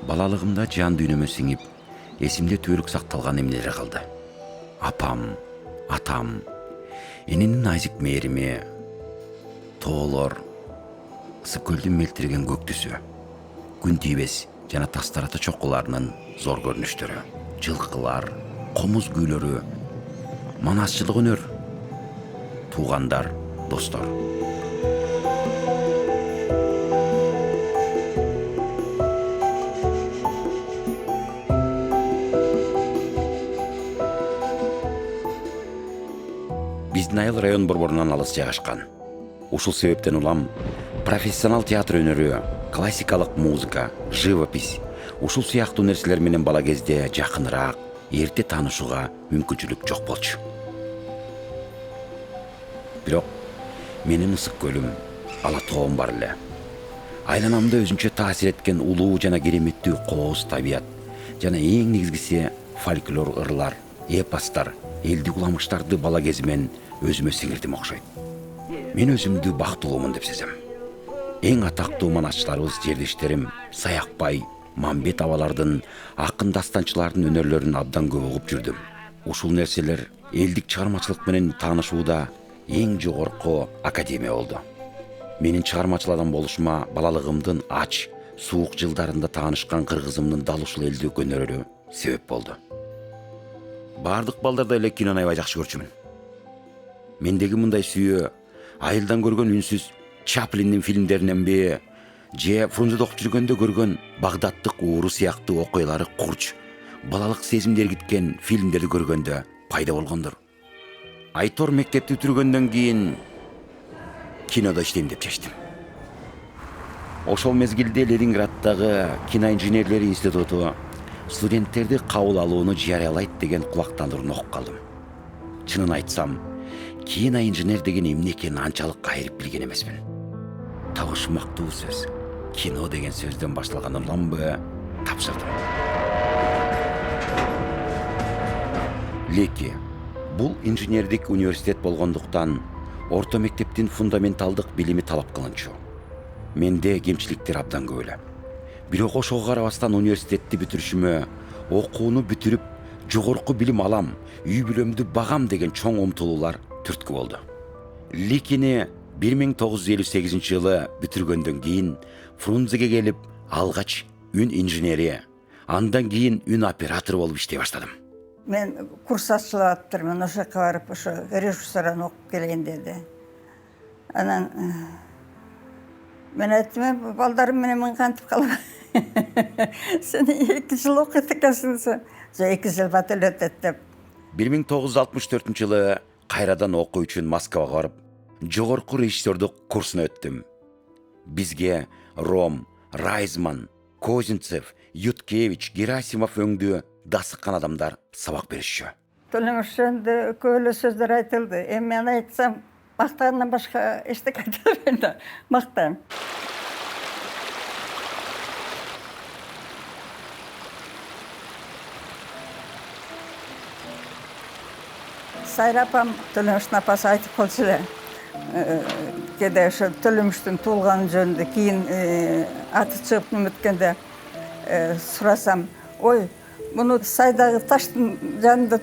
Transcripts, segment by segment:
Балалыгымда жан дүйнөмө сиңип, эсимде түбөлүк сакталган эмнелер калды. Апам, атам, эненин найзик мээрими, тоолор, ысык көлдүн мелтиреген көк түсү, күн тийбес жана тастарата чоккуларынын зор көрүнүштөрү, жылкылар, комуз күүлөрү, манасчылык өнөр, туугандар, достор. Биздин айыл район борборунан алыс жайгашкан. Ушул себептен улам профессионал театр өнөрү, классикалык музыка, живопись ушул сыяктуу нерселер менен бала кезде жакыныраак, эрте таанышууга мүмкүнчүлүк жок болчу. Бирок менин ысык көлүм, ала тоом бар эле. Айланамда өзүнчө таасир эткен улуу жана кереметтүү кооз табият жана эң негизгиси фольклор ырлар, эпостор, элдик уламыштарды бала кезимен өзүмө сиңирдим окшойт. Мен өзүмдү бактылуумун деп сезем. Эң атактуу манасчыларыбыз жердештерим Саякбай, Мамбет абалардын, акын дастанчылардын өнөрлөрүн абдан көп угуп жүрдүм. Ушул нерселер элдик чыгармачылык менен таанышууда эң жогорку академия болду. Менин чыгармачыл адам болушума балалыгымдын ач, суук жылдарында таанышкан кыргызымдын дал ушул элдик өнөрү себеп болду. Бардык балдарда эле кинону аябай жакшы көрчүмүн. Мендеги мындай сүйөө айылдан көргөн үнсүз Чаплиндин фильмдериненби, же Фрунзеде окуп жүргөндө көргөн Багдадтык ууру сыяктуу окуялары курч, балалык сезимди эргиткен фильмдерди көргөндө пайда болгондур. Айтор мектепти бүтүргөндөн кийин кинодо иштейм деп чечтим. Ошол мезгилде Ленинграддагы киноинженерлери институту студенттерди кабыл алууну жарыялайт деген кулактандырууну угуп калдым. Чынын айтсам, киноинженер деген эмне экенин анчалык кайрып билген эмесмин. Табышмактуу сөз, кино деген сөздөн башталган уламбы, тапшырдым. Леки бул инженердик университет болгондуктан орто мектептин фундаменталдык билими талап кылынчу. Менде кемчиликтер абдан көп эле. Бирок ошого карабастан университетти бүтүрүшүмө, окууну бүтүрүп, жогорку билим алам, үй бүлөмдү багам деген чоң умтулуулар түрткү болду. Лекини 1958 жылы бүтүргөндөн кийин Фрунзеге келип, алгач үн инженери, андан кийин үн оператор болуп иштей баштадым. Мен курс ачылаптырмын, ошо жака барып, ошо режиссураны окуп келейин деди. Анан мен айттым, балдарым менен мен кантип калам? Сен 2 жыл окуйт экенсиң, жок 2 жыл бат эле өтөт деп. 1964 жылы кайрадан окуу үчүн Москвага барып, жогорку режиссердук курсуна өттүм. Бизге Ром, Райзман, Козинцев, Юткевич, Герасимов өңдүү дасыккан адамдар сабак беришчү. Төлөмүш жөнүндө көп эле сөздөр айтылды. Эми мен айтсам, мактагандан башка эчтеке айта албайм да, мактан. Сайра апам Төлөмүштүн апасы айтып калчу эле. Кээде ошо Төлөмүштүн туулганы жөнүндө кийин аты чыгып неметкенде сурасам, ой, муну сайдагы таштын жанында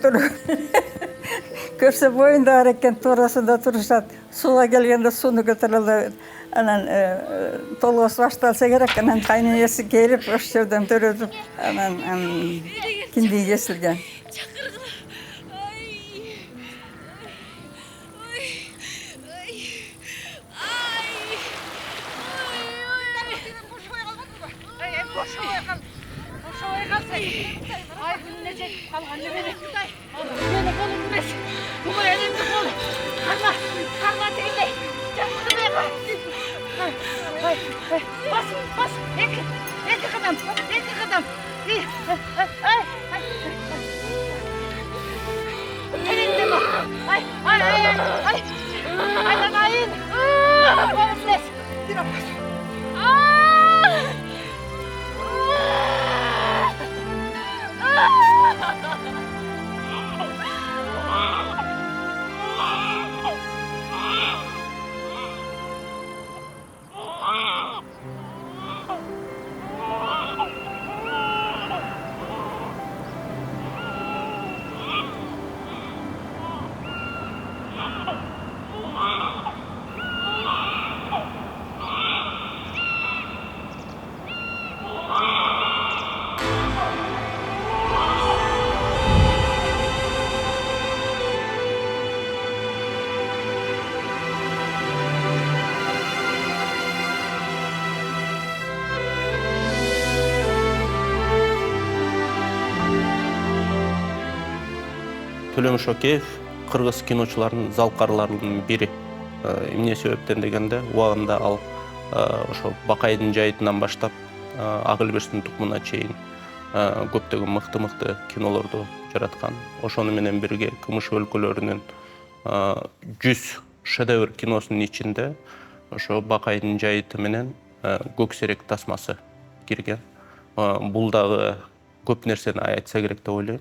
көрсө боюнда бар экен, туурасында турушат. Сууга келгенде сууну көтөрө албайт. Анан толгоосу башталса керек, анан кайненеси келип, ошол жерден төрөтүп, анан киндиги кесилген. Ay gününe çekip kalkan ne beni. Beni kolum güneş. Bunu elimde kol. Karma teyze. Canını ver. Bas. Eti kadam. Elinde bak. Ay. Aydan ayın. Kolum güneş. Dino bas. Төлөм Шокеев кыргыз киночуларынын залкарларынын бири. Эмне себептен дегенде, убагында ал ошо Бакайдын жайытынан баштап Ак Элбештин тукумуна чейин көптөгөн мыкты кинолорду жараткан. Ошону менен бирге Кымыш өлкөлөрүнүн 100 шедевр киносунун ичинде ошо Бакайдын жайыты менен Көксерек тасмасы кирген. Бул дагы көп нерсени айтса керек деп ойлойм.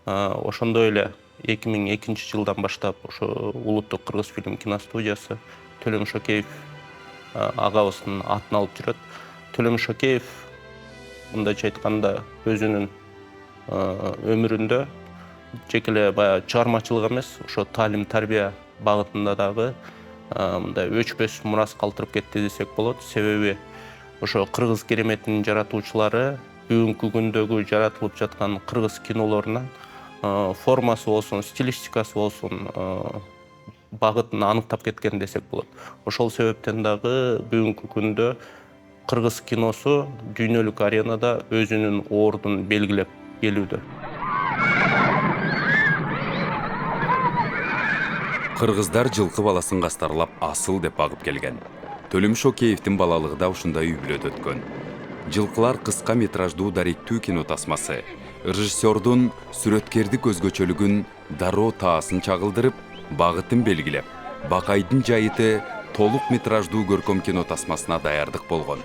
Ошондой эле 2002 жылдан баштап ошо улуттук кыргыз фильм киностудиясы Төлөм Шокеев агабыздын атын алып жүрөт. Төлөм Шокеев мындайча айтканда өзүнүн өмүрүндө жеке эле баягы чыгармачылык эмес, ошо таалим тарбия багытында дагы мындай өчпөс мурас калтырып кетти десек болот. Себеби ошо кыргыз кереметинин жаратуучулары бүгүнкү күндөгү жаратылып жаткан кыргыз кинолорунан формасы болсун, стилистикасы болсун, багытын аныктап кеткен десек болот. Ошол себептен дагы бүгүнкү күндө кыргыз киносу дүйнөлүк аренада өзүнүн ордун белгилеп келүүдө. Кыргыздар жылкы баласын кастарлап асыл деп багып келген. Төлөм Шокеевдин балалыгы да ушундай үй-бүлөдө өткөн. Жылкылар кыска метраждуу даректүү кино тасмасы. Режиссердун сүрөткердик өзгөчөлүгүн дароо таасын чагылдырып, багытын белгилеп, Бакайдын жайыты толук метраждуу көркөм кино тасмасына даярдык болгон.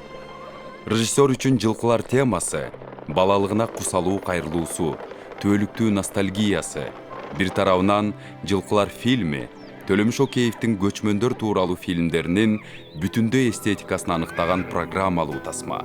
Режиссер үчүн жылкылар темасы, балалыгына кусалуу кайрылуусу, түбөлүктүү ностальгиясы, бир тарабынан жылкылар фильми, Төлөм Шокеевдин көчмөндөр тууралуу фильмдеринин бүтүндөй эстетикасын аныктаган программалуу тасма.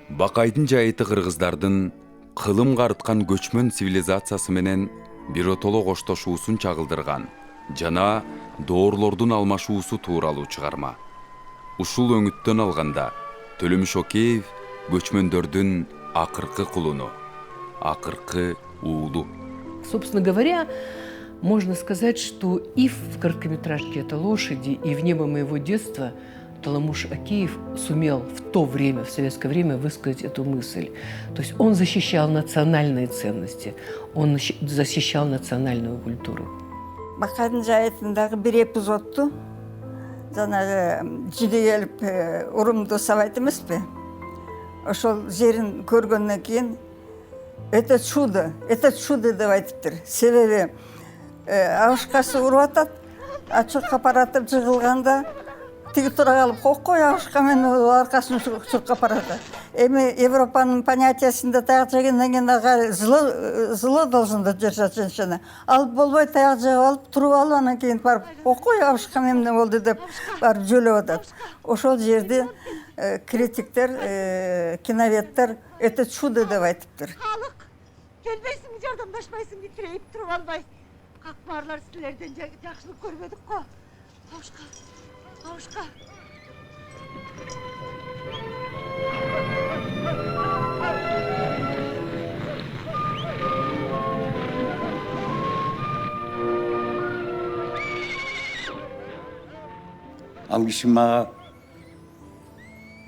Бакайдын жайыты кыргыздардын кылым карыткан көчмөн цивилизациясы менен биротоло коштошуусун чагылдырган жана доорлордун алмашуусу тууралуу чыгарма. Ушул өңүттөн алганда Төлөм Шокеев көчмөндөрдүн акыркы кулуну, акыркы уулу. Собственно говоря, можно сказать, что и в короткометражке «Это лошади», и в «Небо моего детства» Таламуш Акеев сумел в то время, в советское время, высказать эту мысль. То есть он защищал национальные ценности, он защищал национальную культуру. Бакайдын жайытындагы бир эпизодду жанагы жиди келип урумду сабайт эмеспи? Ошол жерин көргөндөн кийин это чудо деп айтыптыр. Себеби абышкасы уруп атат, ачыкка баратып жыгылганда тиги тура калып кой абышка менен аркасын чуркап баратат. Эми Европанын понятиясында таяк жегенден кийин ага зло должна держать женщина. Ал болбой таяк жеп алып, туруп алып, анан кийин барып кой абышка менен болду деп барып жөлөп атат. Ошол жерде критиктер, киноведтер это чудо деп айтыптыр. Халык келбейсиң, жардамдашпайсың деп тирейип туруп албай. Как барлар силерден жакшылык көрбөдүк го. Абышка. Ал киши мага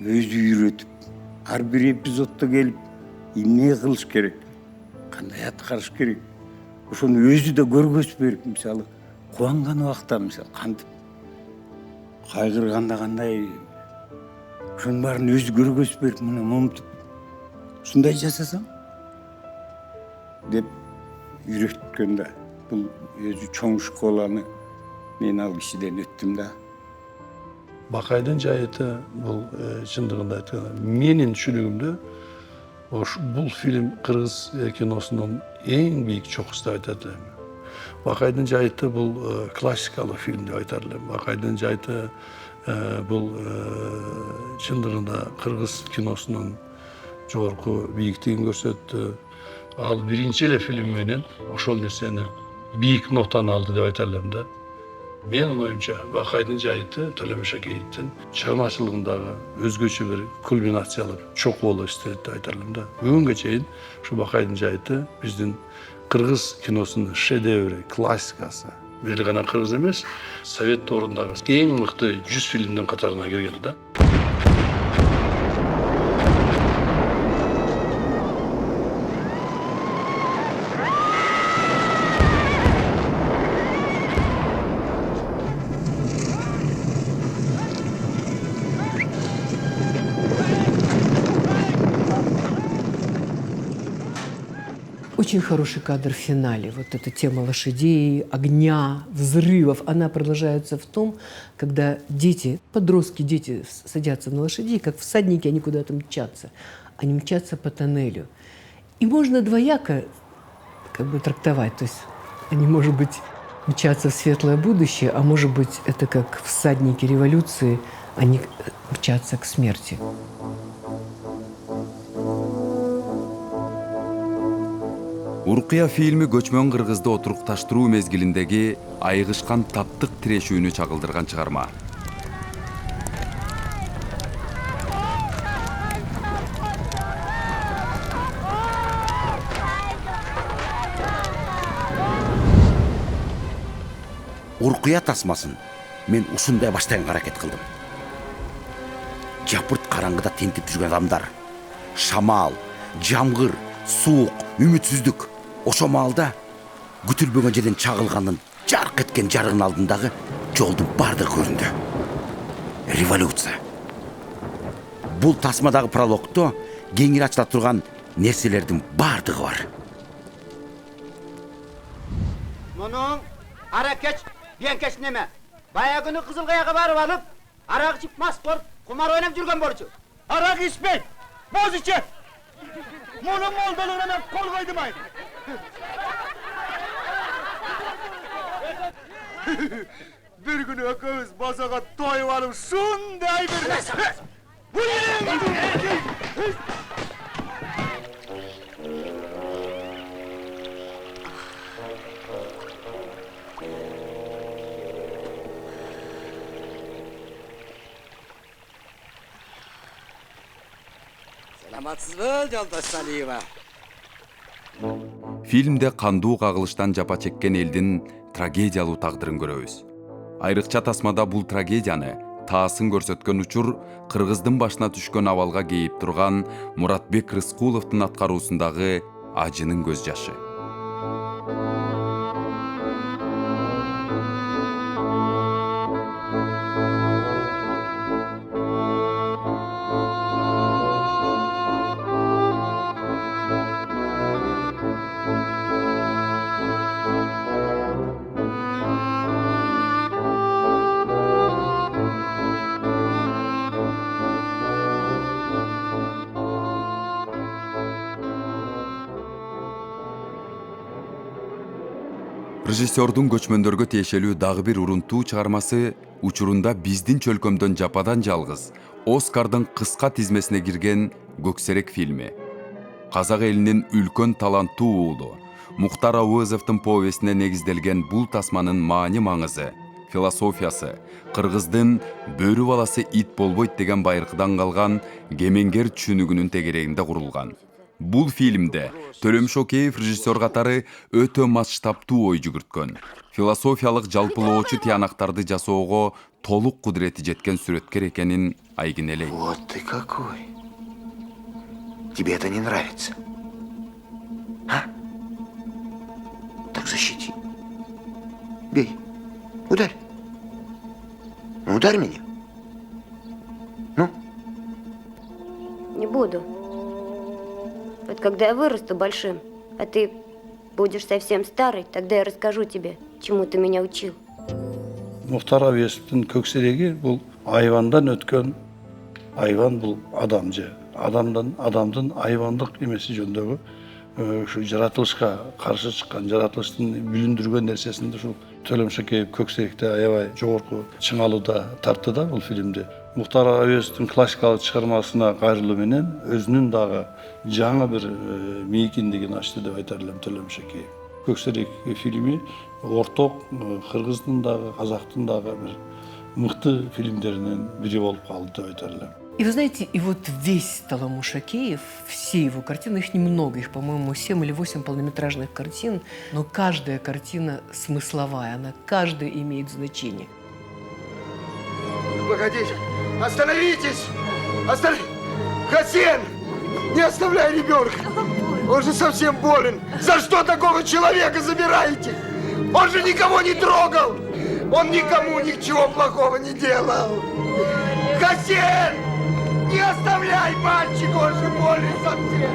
өзү үйрөтүп, ар бир эпизоддо келип, эмне кылыш керек, кандай аткарыш керек, ошону өзү да көргөзүп берип, мисалы, кубанган убакта, мисалы, кантип кайгырганда кандай, ошонун баарын өзү көргөзүп берип, мына момтуп, ушундай жасасаң деп үйрөткөн да. Бул өзү чоң школаны мен ал кишиден өттүм да. Бакайдын жайыты бул чындыгында айтканда менин түшүнүгүмдө бул фильм кыргыз киносунун эң бийик чокусу деп айтат элем. Бакайдын жайыты бул классикалык фильм деп айтар элем. Бакайдын жайыты бул чындыгында кыргыз киносунун жогорку бийиктигин көрсөттү. Ал биринчи эле фильм менен ошол нерсени бийик нотаны алды деп айтар элем да. Менин оюмча Бакайдын жайыты Төлөм Шокеевдин чыгармачылыгындагы өзгөчө бир кульминациялык чокулуу истелет деп айтар элем да. Бүгүнгө чейин ушу Бакайдын жайыты биздин кыргыз киносунун шедеври, классикасы. бир гана кыргыз эмес, совет доорундагы эң мыкты 100 фильмдин катарына кирген да. Очень хороший кадр в финале. Вот эта тема лошадей, огня, взрывов, она продолжается в том, когда дети, подростки, дети садятся на лошадей, как всадники, они куда-то мчатся. Они мчатся по тоннелю. И можно двояко трактовать. То есть они, может быть, мчатся в светлое будущее, а может быть, это как всадники революции, они мчатся к смерти. Уркия фильми көчмөн кыргызды отурукташтыруу мезгилиндеги айгышкан таптык тирешүүнү чагылдырган чыгарма. Уркия тасмасын мен ушундай баштайын аракет кылдым. Жапырт караңгыда тентип жүргөн адамдар, шамал, жамгыр, суук, үмүтсүздүк. Ошо маалда күтүлбөгөн жерден чагылгандын жарк эткен жарыгын алдындагы жолдун бардыгы көрүндү. Революция. Бул тасмадагы прологто кеңири ачыла турган нерселердин бардыгы бар. Мунун аракеч, биенкеч неме? Баягыны Кызыл Каяга барып алып, арак ичип мас болуп, кумар ойнап жүргөн болчу. Арак ичпейт, боз ичет. Мунун молдолугуна кол койдумайт. Bir günü ökөбүз базага тоюп алып, шундай бир Саламатсызбы, Жолдош Салиева? Фильмде кандуу кагылыштан жапа чеккен элдин трагедиялуу тагдырын көрөбүз. Айрыкча тасмада бул трагедияны таасын көрсөткөн учур кыргыздын башына түшкөн абалга кейип турган Муратбек Рыскуловдун аткаруусундагы ажынын көз жашы. Режиссердун көчмөндөргө тиешелүү дагы бир урунтуу чыгармасы учурунда биздин чөлкөмдөн жападан жалгыз Оскардын кыска тизмесине кирген Көксерек фильми. Казак элинин үлкөн таланттуу уулу Мухтар Ауызовдун повестине негизделген бул тасманын маани маңызы, философиясы кыргыздын бөрү баласы ит болбойт деген байыркыдан калган кемеңгер түшүнүгүнүн тегерегинде курулган. Бул фильмде Төлөм Шокеев режиссер катары өтө масштабтуу ой жүгүрткөн. Философиялык жалпылоочу тиянактарды жасоого толук кудурети жеткен сүрөткер экенин айгинелейт. Вот ты какой. Тебе это не нравится? А? Так защити. Бей. Ударь. Ну, ударь меня. Ну? Не буду. Вот когда я вырасту большим, а ты будешь совсем старый, тогда я расскажу тебе, чему ты меня учил. Мухтар Ауезовдун Көксереги бул айвандан өткөн, айван бул адам же. Адамдын айвандык эмеси жөнүндөгү ушу жаратылышка каршы чыккан, жаратылыштын бүлүндүргөн нерсесинде ушул Төлөм Шокеев Көксеректе аябай жогорку чыңалууда тартты да бул фильмди. Мухтар Ауезовдун классикалык чыгармасына кайрылуу менен өзүнүн дагы жаңы бир мейкиндигин ачты деп айтар элем Төлөм Шокеев. Көксерек фильми орток кыргыздын дагы казактын дагы бир мыкты фильмдеринин бири болуп калды деп айтар элем. И вы знаете, и вот весь Таламуш Акеев, все его картины, их немного, их, по-моему, 7 или 8 полнометражных картин, но каждая картина смысловая, она каждая имеет значение. Погодите! Остановитесь! Хасен! Не оставляй ребенка! Он же совсем болен! За что такого человека забираете? Он же никого не трогал! Он никому ничего плохого не делал! Хасен! Не оставляй мальчика! Он же болен совсем!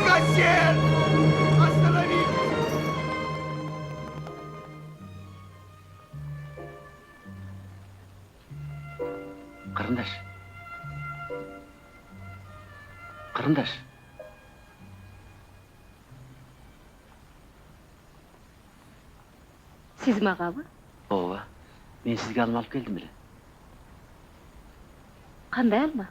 Хасен! Остановитесь! Қарындаш. Siz mağabı? Ооба. Мен сізге алма алып келдім біле. Qanday alma?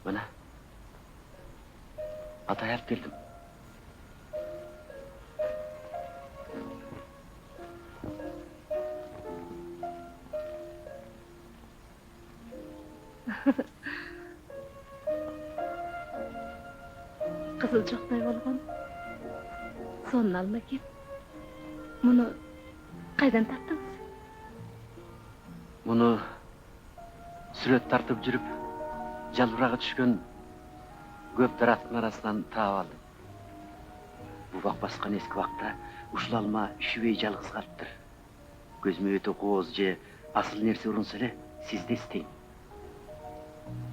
Мына. Атай алып келдім. Qizil cho'qday bo'lgan. So'nni alma kel. Buni qaydan topdingiz? Мұны сүрет тартып жүріп, жалбырағы түшкен көп дараттың арасынан таап алдым. Бубак басқан ескі вақта ушул алма үшүбей жалғыз қалыптыр. Көзіме өте қооз же асыл нерсе урунса эле, сизде истейм.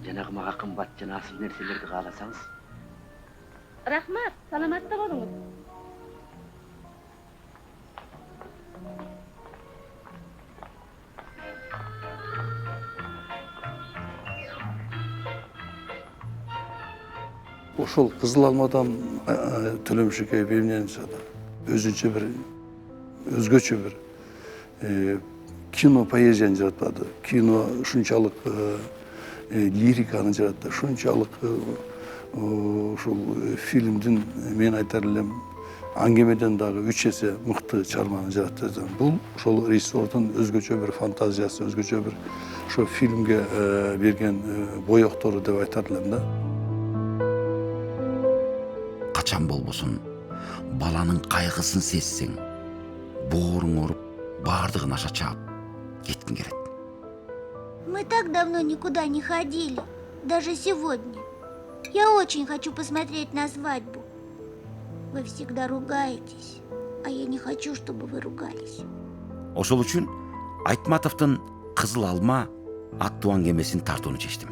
Жанагы мага кымбат жана асыл нерселерди кааласаңыз. Rahmat, salomatda bo'ling. Ошол Кызыл Алмадан Төлөмүш Акеев эмнени жасады? Өзгөчө бир кино поэзияны жаратпады. Кино ушунчалык лириканы жаратты. Ушунчалык ушул фильмдин мен айтар элем аңгемеден дагы 3 эсе мыкты чыгарманы жаратты. Бул ошол режиссердун өзгөчө бир фантазиясы, өзгөчө бир ошо фильмге берген боектору деп айтар элем да. Качан болбосун баланын кайгысын сезсең, бооруң оруп, бардыгын аша чаап кеткиң келет. Мы так давно никуда не ходили, даже сегодня. Я очень хочу посмотреть на свадьбу. Вы всегда ругаетесь, а я не хочу, чтобы вы ругались. Ошол үчүн Айтматовдун Кызыл алма аттуу аңгемесин тартууну чечтим.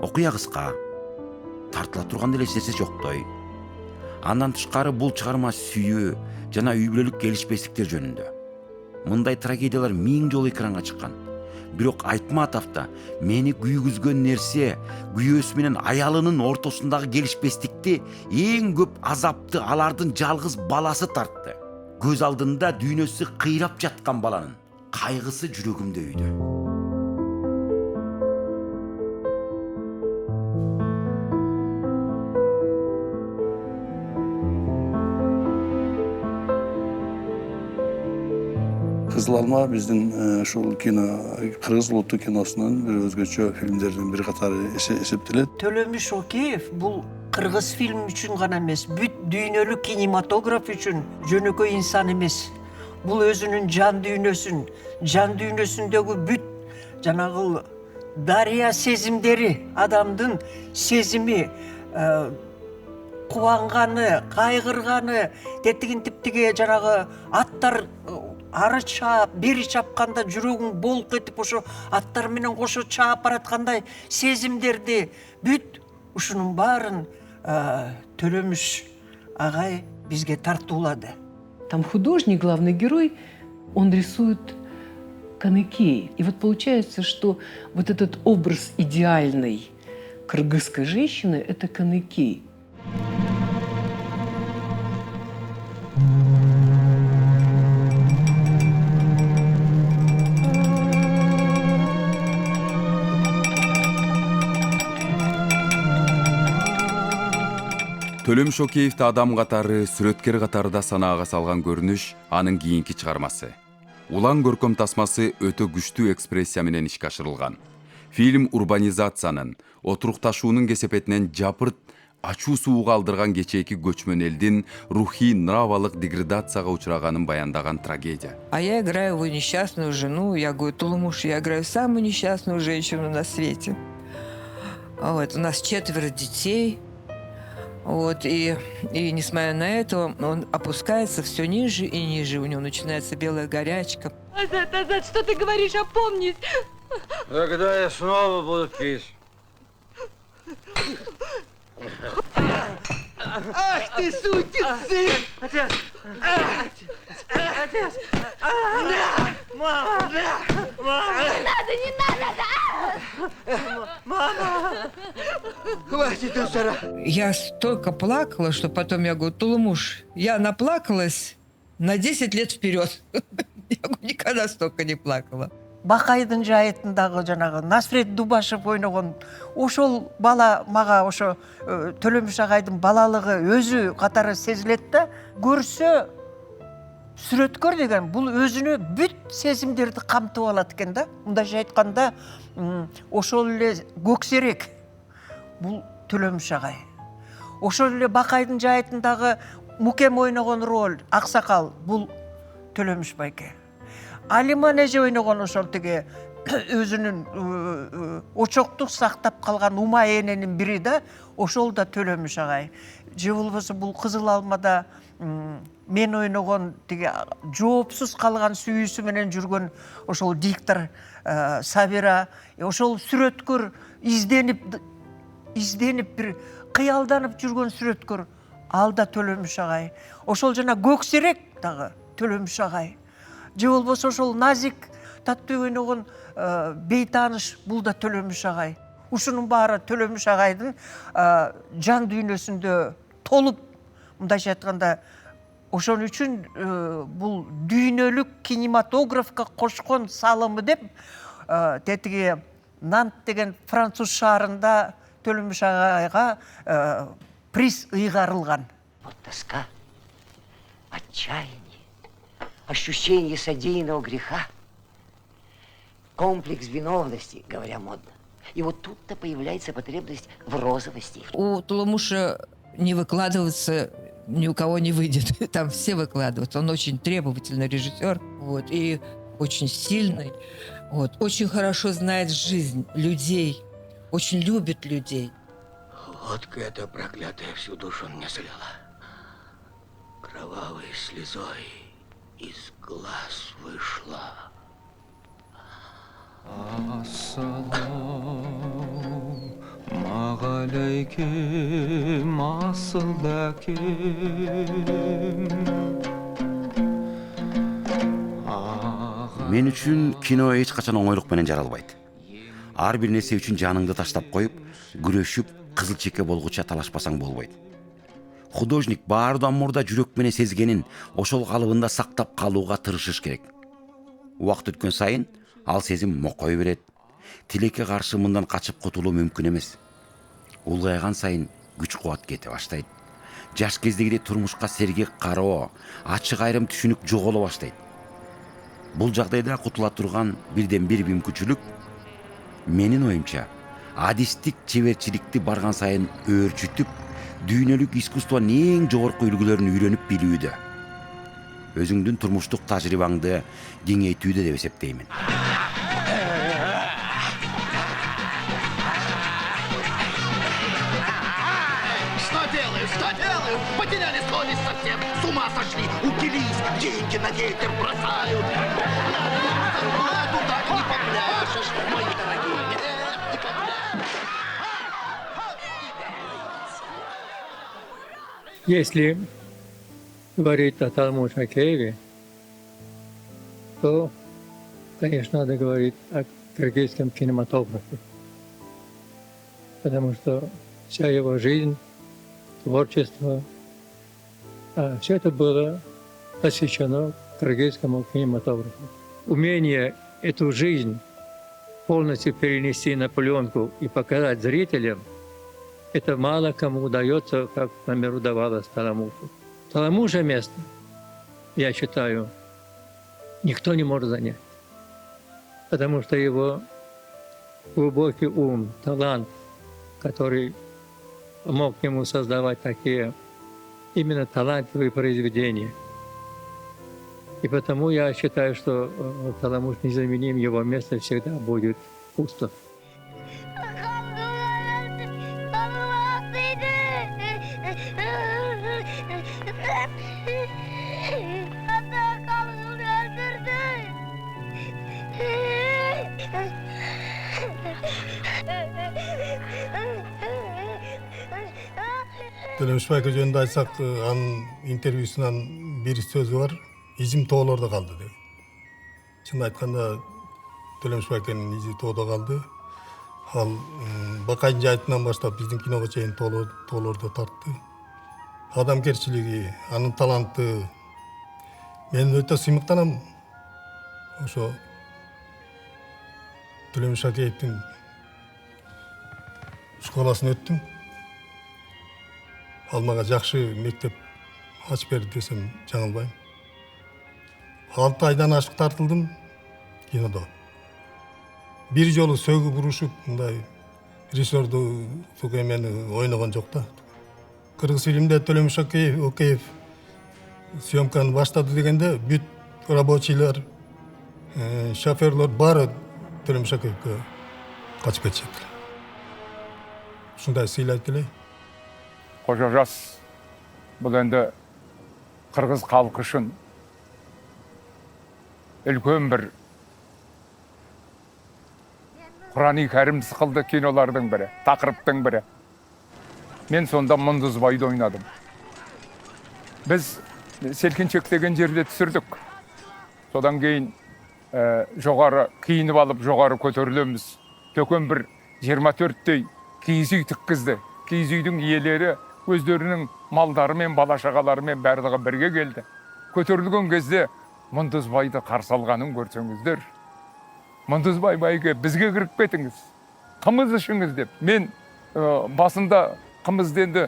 Окуя кыска, тартыла турган эле эч нерсе жоктой. Андан тышкары бул чыгарма сүйүү жана үй бүлөлүк келишпестиктер жөнүндө. Мындай трагедиялар 1000 жолу экранга чыккан. Бирок Айтматовда мени күйгүзгөн нерсе күйөөсү менен аялынын ортосундагы келишпестикти эң көп азапты алардын жалгыз баласы тартты. Көз алдында дүйнөсү кыйрап жаткан баланын кайгысы жүрөгүмдө үйдү. Кызыл Алма биздин ушул кино, кыргыз улуттук киносунун бир өзгөчө фильмдердин бир катары эсептелет. Төлөмүш Акеев бул кыргыз фильм үчүн гана эмес, бүт дүйнөлүк кинематограф үчүн жөнөкөй инсан эмес. Бул өзүнүн жан дүйнөсүндөгү бүт жанагы дарыя сезимдери, адамдын сезими, кубанганы, кайгырганы, типтиге жанагы аттар ары чаап, бери чапканда жүрөгүң болуп кетип, ошо аттар менен кошо чаап бараткандай сезимдерди, бүт ушунун баарын Төлөмүш агай бизге тартуулады. Там художник, главный герой, он рисует каныкей. И вот получается, что вот этот образ идеальной кыргызской женщины – это каныкей. Төлөмүш Акеевди адам катары, сүрөткер катары да санаага салган көрүнүш анын кийинки чыгармасы. Улан көркөм тасмасы өтө күчтүү экспрессия менен ишке ашырылган. Фильм урбанизациянын, отурукташуунун кесепетинен жапырт, ачуу сууга алдырган кечээки көчмөн элдин рухий нравалык деградацияга учраганын баяндаган трагедия. А я играю его несчастную жену. Я говорю: Тулумуш, я играю самую несчастную женщину на свете. Вот, у нас 4 детей. Вот, и несмотря на это, он опускается все ниже и ниже. У него начинается белая горячка. Азат, что ты говоришь? Опомнись. Когда я снова буду пить. Ах ты, сукин сын! Отец! Отец! Мама! Мама! Не надо! Мама! Хватит, Усара! Я столько плакала, что потом я говорю: Тулумуш, я наплакалась на 10 лет вперед. Я говорю, никогда столько не плакала. Бакайдын жайытындагы жанагы Насрет Дубашев ойногон ошол бала мага ошо Төлөмүш агайдын балалыгы өзү катары сезилет да, көрсө сүрөткөр деген бул өзүнө бүт сезимдерди камтып алат экен да. Мындайча айтканда, ошол эле Көксерек бул Төлөмүш агай. Ошол эле Бакайдын жайытындагы Мукем ойногон роль Аксакал бул Төлөмүш байке. Алиман эже ойногон ошол тиги өзүнүн очоктук сактап калган ума эненин бири да, ошол да Төлөмүш агай. Же болбосо бул Кызыл Алмада мен ойногон тиги жоопсуз калган сүйүүсү менен жүргөн ошол диктор Сабира, ошол сүрөткөр изденип бир кыялданып жүргөн сүрөткөр ал да Төлөмүш агай. Ошол жана Көксерек дагы Төлөмүш агай. Же болбосо ошол Назик таттуу ойногон бейтаныш бул да Төлөмүш агай. Ушунун баары Төлөмүш агайдын жан дүйнөсүндө толуп, мындайча айтканда, ошон үчүн бул дүйнөлүк кинематографка кошкон салымы деп тетиги Нант деген француз шаарында Төлөмүш агайга приз ыйгарылган. Вот тоска, отчаяние, ощущение содеянного греха, комплекс виновности, говоря модно. И вот тут-то появляется потребность в розовости. У Тулумуша не выкладываться ни у кого не выйдет. Там все выкладываются. Он очень требовательный режиссер, вот, и очень сильный. Вот, очень хорошо знает жизнь людей, очень любит людей. Водка эта проклятая всю душу мне залила. Кровавой слезой из глаз вышла. Ассалам-алейкум, Мен үчүн кино эч качан оңойлук менен жаралбайт. Ар бир нерсе үчүн жаныңды таштап коюп, күрөшүп, кызыл чеке болгуча талашпасаң болбойт. Художник баардан мурда жүрөк менен сезгенин ошол калыбында сактап калууга тырышыш керек. Убакыт өткөн сайын ал сезим мокой берет. Тилекке каршы мындан качып кутулуу мүмкүн эмес. Улгайган сайын күч кубат кете баштайт. Жаш кездегидей турмушка сергек кароо, ачык айрым түшүнүк жоголо баштайт. Бул жагдайда кутула турган бирден бир мүмкүнчүлүк, менин оюмча, адистик чеберчиликти барган сайын өөрчүтүп, дүйнөлүк искусствонун эң жогорку үлгүлөрүн үйрөнүп билүүдө. Өзүңдүн турмуштук тажрыйбаңды кеңейтүүдө деп эсептеймин. Что делаю? Потеряли совесть совсем, с ума сошли, упились, деньги на ветер бросают. Зарплату так не попляшешь, мои дорогие. Если говорить о Талмуд Шакееве, то, конечно, надо говорить о кыргызском кинематографе. Потому что вся его жизнь, творчество, все это было посвящено кыргызскому кинематографу. Умение эту жизнь полностью перенести на пленку и показать зрителям, это мало кому удается, как, например, удавалось Таламушу. Таламуша место, я считаю, никто не может занять. Потому что его глубокий ум, талант, который мог ему создавать такие именно талантливые произведения. И потому я считаю, что Таламуш незаменим, его место всегда будет пусто. Төлөмүш байке жөнүндө айтсак, анын интервьюсунан бир сөзү бар, изим тоолордо калды деп. Чын айтканда Төлөмүш байкенин изи тоодо калды. Ал Бакайдын жайытынан баштап биздин киного чейин тоолордо тартты. Адамгерчилиги, анын таланты. Мен өтө сыймыктанам. Ошо Төлөмүш Акеевдин школасын өттүм. Ал мага жакшы мектеп ачып берди десем жаңылбайм. 6 айдан ашык тартылдым кинодо. Бир жолу сөгүп урушуп, мындай режиссерду тук эмени ойногон жок да. Кыргыз фильмде Төлөмүш Акеев съемканы баштады дегенде бүт рабочийлер, шоферлор баары Төлөмүш Акеевге качып кетишет. Ушундай сыйлайт эле. Кожо жас бул энди кыргыз калкы үчүн үлкөн бир Кур'ан-ы Кәрим сыкылды кинолардын бири, такырыптын бири. Мен сонда Мундузбайды ойнадым. Биз селкинчек деген жерде түсүрдүк. Содан кийин жогары кийинип алып жогары көтөрүлөбүз. Төкөн бир 24 кийиз үй тиккизди. Кийиз үйдүн ээлери өздөрүнүн малдары менен бала шагалары менен бардыгы бирге келди. Көтөрүлгөн кезде Мундузбайды каршы алганын көрсөңүздөр. Мундузбай байге бизге кирип кетиңиз. Кымыз ишиңиз деп. Мен басында кымыз денди,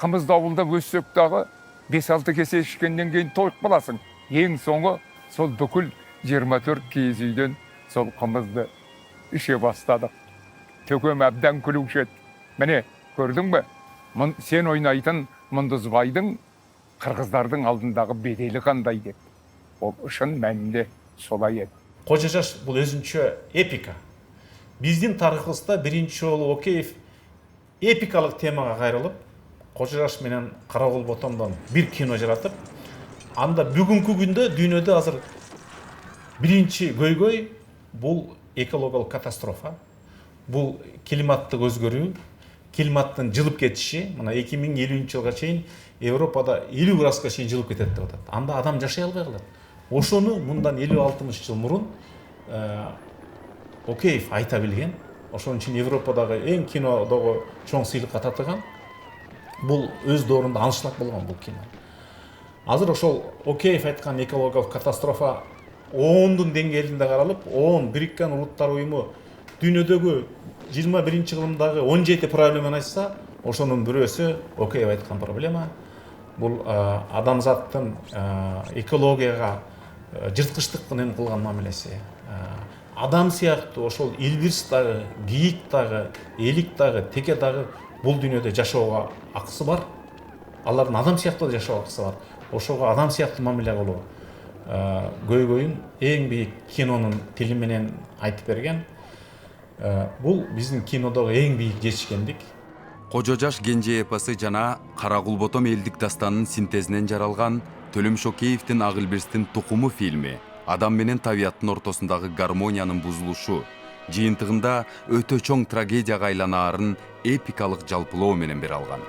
кымыз давылда өссөк дагы 5-6 кесе ишкенден кийин тоюп каласың. Эң соңу сол бүкүл 24 кийиз үйдөн сол кымызды ише баштадык. Төкөм абдан күлүшет. Міне, көрдүңбү? Сен ойнайтын Мундузбайдың кыргыздардын алдындагы бедели кандай деп. Ол ушун мәнинде солай еді. Кожо жаш бул өзүнчө эпика. Биздин тарыхыбызда биринчи жолу Океев эпикалык темага кайрылып, Кожо жаш менен Карагул Ботомдон бир кино жаратып, анда бүгүнкү күндө дүйнөдө азыр биринчи көйгөй бул экологиялык катастрофа. Бул климаттык өзгөрүү, климаттын жылып кетиши, мына 2050 жылга чейин Европада 50 градуска чейин жылып кетет деп атат. Анда адам жашай албай калат. Ошону мындан 50-60 жыл мурун Океев айта билген. Ошон үчүн Европадагы эң кинодогу чоң сыйлыкка татыган. Бул өз доорунда аншлаг болгон бул кино. Азыр ошол Океев айткан экологиялык катастрофа 10-дун деңгээлинде каралып, 10 Бириккен Улуттар уюму дүйнөдөгү 21 кылымдагы 17 проблеманы айтса, ошонун бирөөсү Океев айткан проблема. Бул адамзаттын экологияга жырткычтык менен кылган мамилеси. Адам сыяктуу ошол илбирс дагы, кийик дагы, элик дагы, теке дагы бул дүйнөдө жашоого акысы бар. Алардын адам сыяктуу жашоого акысы бар. Ошого адам сыяктуу мамиле кылуу көйгөйүн эң бийик кинонун тили менен айтып берген. Бул биздин кинодогу эң бийик жетишкендик. Кожо жаш Кенже эпосы жана Карагул Ботом элдик дастанынын синтезинен жаралган Төлөмүш Океевдин Агылберстин тукуму фильми адам менен табияттын ортосундагы гармониянын бузулушу жыйынтыгында өтө чоң трагедияга айланаарын эпикалык жалпылоо менен бере алган.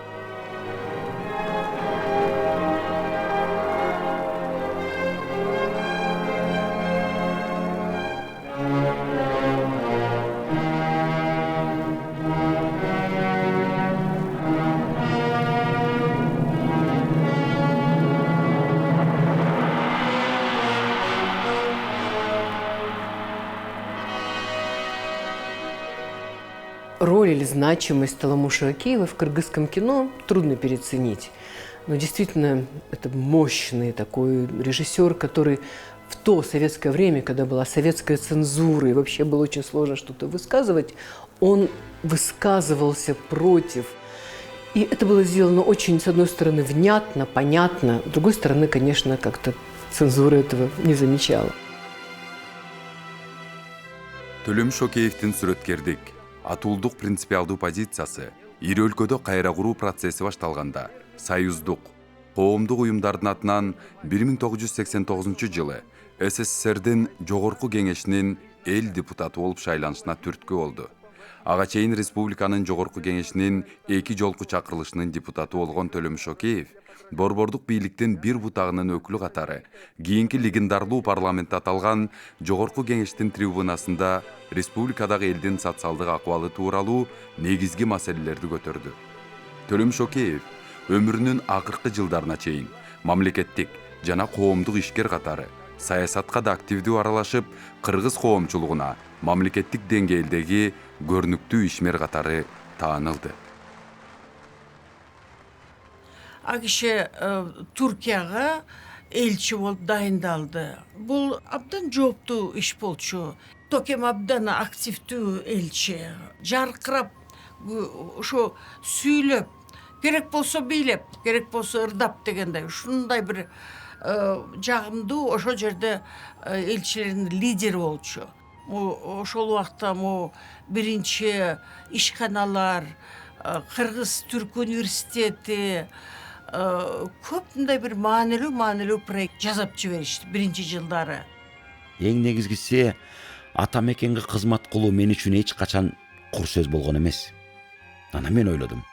Роль или значимость Таламуша Акеева в кыргызском кино трудно переоценить. Но действительно, это мощный такой режиссер, который в то советское время, когда была советская цензура, и вообще было очень сложно что-то высказывать, он высказывался против. И это было сделано очень, с одной стороны, внятно, понятно, с другой стороны, конечно, как-то цензура этого не замечала. Төлөм Шокеевтин сүрөткердик, атуулдук принципиалдуу позициясы ири өлкөдө кайра куруу процесси башталганда союздук, коомдук уюмдардын атынан 1989 жылы СССРдин Жогорку Кеңешинин эл депутаты болуп шайланышына түрткү болду. Ага чейин республиканын Жогорку Кеңешинин 2 жолку чакырылышынын депутаты болгон Төлөм Шокеев борбордук бийликтин бир бутагынын өкүлү катары кийинки легендарлуу парламентте аталган Жогорку Кеңештин трибунасында республикадагы элдин социалдык акыбалы тууралуу негизги маселелерди көтөрдү. Төлөм Шокеев өмүрүнүн акыркы жылдарына чейин мамлекеттик жана коомдук ишкер катары саясатка да активдүү аралашып, кыргыз коомчулугуна мамлекеттик деңгээлдеги көрүнүктүү ишмер катары таанылды. А киши Туркияга элчи болуп дайындалды. Бул абдан жооптуу иш болчу. Токем абдан активдүү элчи. Жаркырап, ошо сүйлөп, керек болсо бийлеп, керек болсо ырдап дегендей, ушундай бир жагымдуу ошол жерде элчилердин лидери болчу. Ошол убакта биринчи ишканалар, Кыргыз-Түрк университети көп мындай бир маанилүү проект жасап жиберишти биринчи жылдары. Эң негизгиси ата мекенге кызмат кылуу мен үчүн эч качан кур сөз болгон эмес. Анан мен ойлодум,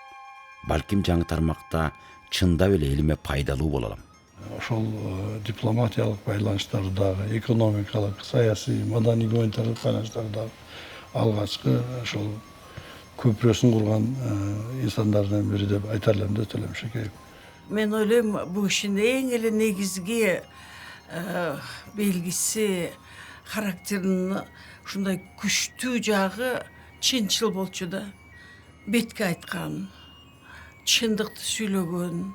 балким жаңы тармакта чындап эле элиме пайдалуу боло алам. Ошол дипломатиялык байланыштардагы, экономикалык, саясий, маданий гуманитардык байланыштардагы алгачкы ошол көпүрөсүн курган инсандардын бири деп айта алам да Төлөм Шокеев. Мен ойлойм, бул кишинин эң эле негизги белгиси, характеринин ушундай күчтүү жагы чынчыл болчу да. Бетке айткан, чындыкты сүйлөгөн,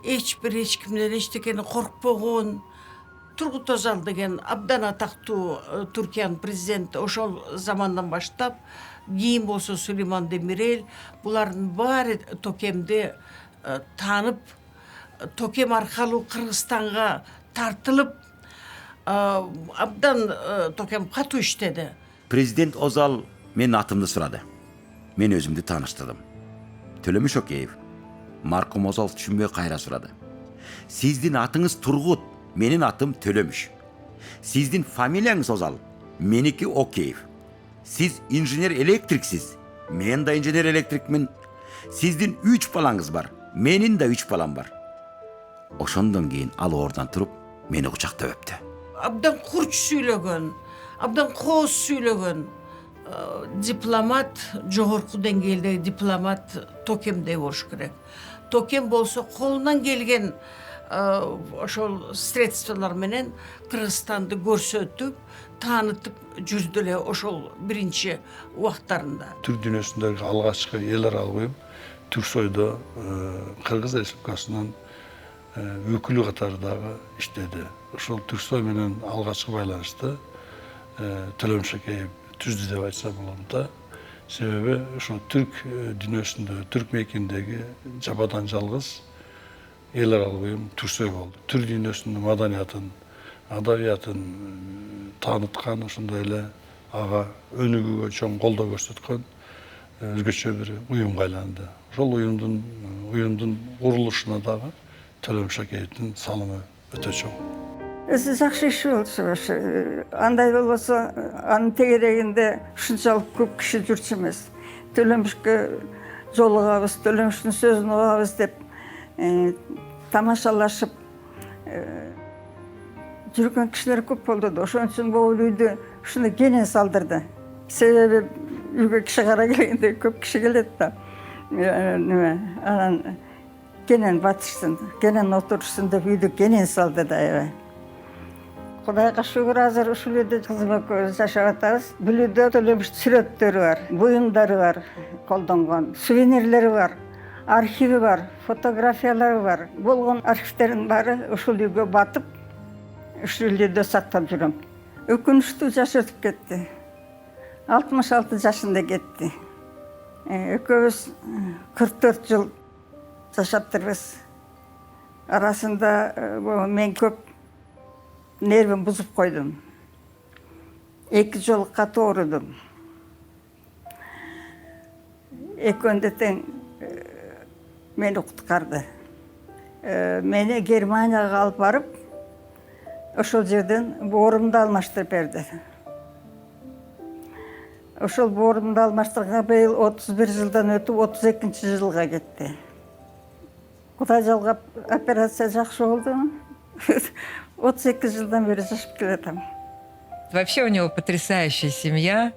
эч кимден эчтекени коркпогон. Тургут Özal деген абдан атактуу Түркиянын президенти ошол замандан баштап, кийин болсо Сулейман Демирел, булардын баары Токемди таанып, Токем аркылуу Кыргызстанга тартылып, абдан Токем катуу иштеди. Президент Özal менин атымды сурады. Мен өзүмдү тааныштырдым. Төлөм Шокеев маркум Özal түшүнбөй кайра сурады. Сиздин атыңыз Тургут, менин атым Төлөмүш. Сиздин фамилияңыз Özal, меники Океев. Сиз инженер-электриксиз, мен да инженер-электрикмин. Сиздин 3 балаңыз бар, менин да 3 балам бар. Ошондон кийин ал ордон туруп, мени кучактап өптү. Абдан курч сүйлөгөн, абдан кооз сүйлөгөн дипломат, жогорку деңгээлдеги дипломат Токемдей болуш керек. Токем болсо колунан келген ошол средстволор менен Кыргызстанды көрсөтүп, таанытып жүрдү эле ошол биринчи убактарында. Түрк дүйнөсүндөгү алгачкы эл аралык уюм Түрксойдо Кыргыз Республикасынын өкүлү катары дагы иштеди. Ошол Түрксой менен алгачкы байланышты Төлөм Шокеев түздү деп айтсам болот да. Себеби ошол түрк дүйнөсүндө, түрк мекендеги жападан жалгыз эл аралык уюм Түрксой болду. Түрк дүйнөсүнүн маданиятын, адабиятын тааныткан, ошондой эле ага өнүгүүгө чоң колдоо көрсөткөн өзгөчө бир уюмга айланды. Ошол уюмдун курулушуна дагы Төлөм Шокеевдин салымы өтө чоң. Өзү жакшы иш болчу. Андай болбосо, анын тегерегинде ушунчалык көп киши жүрчү эмес. Төлөмүшкө жолугабыз, Төлөмүштүн сөзүн угабыз деп тамашалашып жүргөн кишилер көп болду да. Ошон үчүн бул үйдү ушуну кенен салдырды. Себеби үйгө киши кара келгенде көп киши келет да. Анан кенен батышсын, кенен отурушсын деп үйдү кенен салды да. Кудайга шүгүр, азыр ушул үйдө кызым жашап атабыз. Бул үйдө Төлөмүштүн сүрөттөрү бар, буюмдары бар, колдонгон, сувенирлери бар, архиви бар, фотографиялары бар. Болгон архивтердин баары ушул үйгө батып, үш үйлерде сақтап жүрем. Өкүнүштүү жаш өтүп кетти. 66 жашында кетти. Экөөбүз 44 жыл жашаптырбыз. Арасында мен көп нервим бузуп койдум. 2 жолу катуу оорудум. Экөөндө тең мени куткарды. Мени Германияга алып барып, ошол жерден боорумду алмаштырып берди. Ошол боорумду алмаштырганга быйыл 31 жылдан өтүп 32 жылга кетти. Кудай жалгап, операция жакшы болду. 32 жылдан бери жашап келатам. Вообще у него потрясающая семья.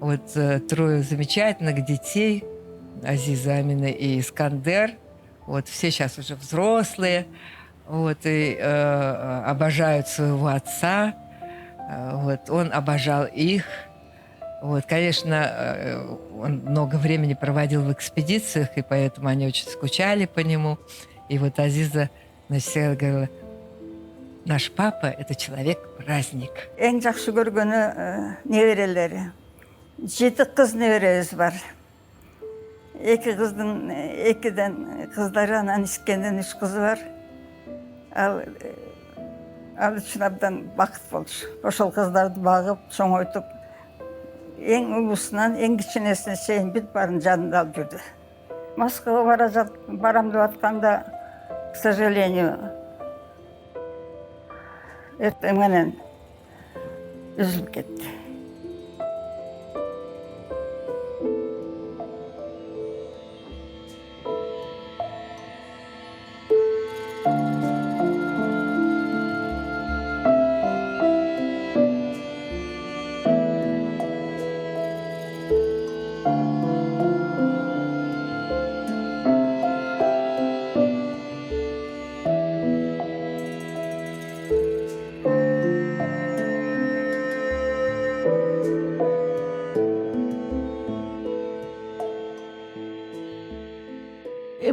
Вот 3 замечательных детей. Азиза, Амина и Искандер. Вот все сейчас уже взрослые. Вот, и обожают своего отца. Вот, он обожал их. Вот, конечно, он много времени проводил в экспедициях, и поэтому они очень скучали по нему. И вот Азиза всегда говорила: наш папа – это человек-праздник. Эң жакшы көргөнү неберелери. 7 кыз неберебиз бар. 2 кыздын, 2ден кыздары, анан Искенден 3 кызы бар. Ал үчүн абдан бакыт болчу. Ошол кыздарды багып, чоңойтуп, эң улусунан эң кичинесине чейин бүт баарын жанында алып жүрдү. Москвага барам деп атканда, к сожалению, эртең менен үзүлүп кетти.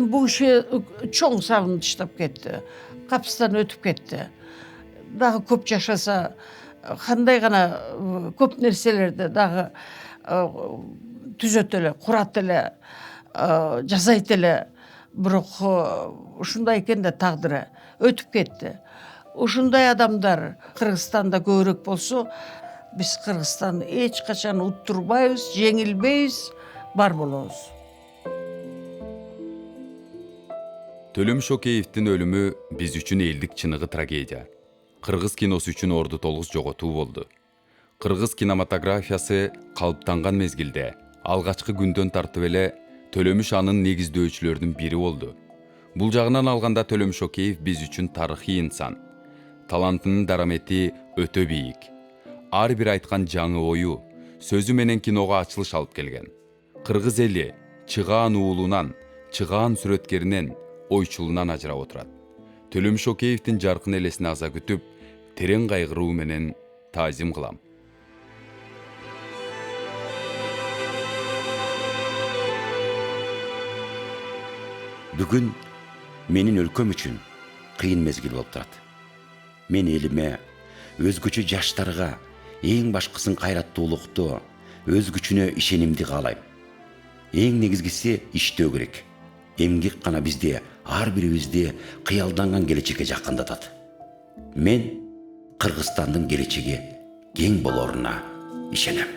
Bu işe çok sağınıştap gitti. Kapısından ötüp gitti. Daha köp yaşasa, qanday gana köp nerselerde daha түзөтөлө, курат эле, жасайт эле. Бирок ушундай экен да тагдыры өтүп кетти. Ушундай адамдар Кыргызстанда көбүрөөк болсо, биз Кыргызстанды эч качан уттурбайбыз, жеңилбейбиз, бар болобуз. Төлөм Шокеевдин өлүмү биз үчүн элдик чыныгы трагедия. Кыргыз киносу үчүн орду толгус жоготуу болду. Кыргыз кинематографиясы калыптанган мезгилде алгачкы күндөн тартып эле Төлөмүш анын негиздөөчүлөрдүн бири болду. Бул жагынан алганда Төлөм Шокеев биз үчүн тарыхый инсан. Талантынын дарамети өтө бийик. Ар бир айткан жаңы ою, сөзү менен киного ачылыш алып келген. Кыргыз эли чыгаан уулунан, чыгаан сүрөткеринен, ойчулунан ажырап отурат. Төлөм Шокеевдин жаркын элесине аза күтүп, терең кайгыруу менен таазим кылам. Бүгүн менин өлкөм үчүн кыйын мезгил болуп турат. Мен элиме, өзгөчө жаштарга эң башкысын кайраттуулукту, өз күчүнө ишенимди каалайм. Эң негизгиси иштөө керек. Эмгек гана бизде ар бирибизди кыялданган келечекке жакындатат. Мен Кыргызстандын келечеги кең болоруна ишенем.